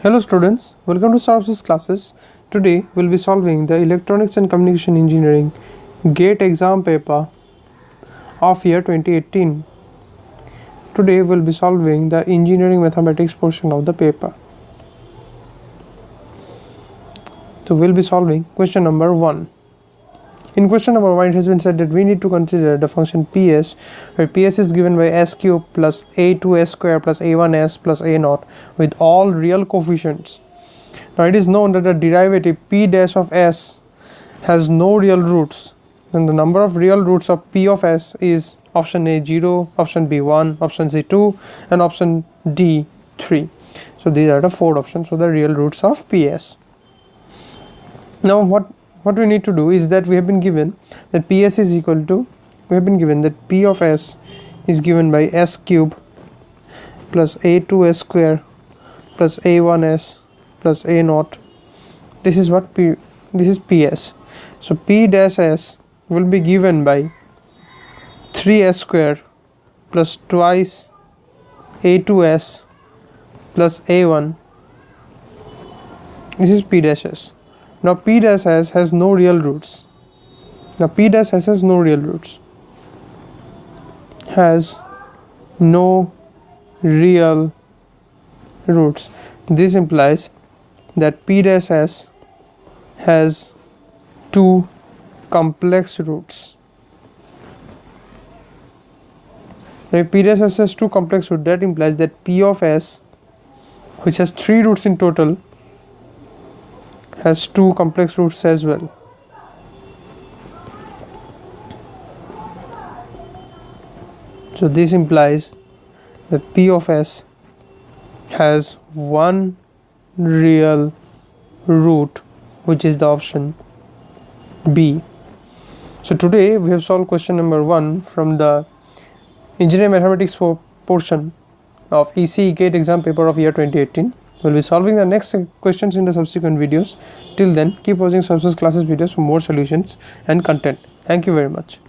Hello students, welcome to Services classes. Today we'll be solving the Electronics and Communication Engineering GATE exam paper of year 2018. Today we'll be solving the engineering mathematics portion of the paper. So we'll be solving question number 1. In question number 1, it has been said that we need to consider the function PS, where PS is given by s cube plus a2s square plus a1s plus a0 with all real coefficients. Now it is known that the derivative p dash of s has no real roots, and the number of real roots of p of s is option A 0, option B 1, option C 2, and option D 3. So these are the 4 options for the real roots of PS. Now what we need to do is that we have been given that PS is equal to, we have been given that P of S is given by S cube plus A2S square plus A1S plus A0. This is what this is PS. So P dash S will be given by 3S square plus twice A2S plus A1. This is P dash S. Now P dash S has no real roots. Has no real roots. This implies that P dash S has 2 complex roots. Now if P dash S has 2 complex roots, that implies that P of S, which has 3 roots in total, has 2 complex roots as well. So this implies that P of S has 1 real root, which is the option B. So today we have solved question number 1 from the Engineering Mathematics portion of ECE GATE exam paper of year 2018. We'll be solving the next questions in the subsequent videos. Till then, keep watching Services classes videos for more solutions and content. Thank you very much.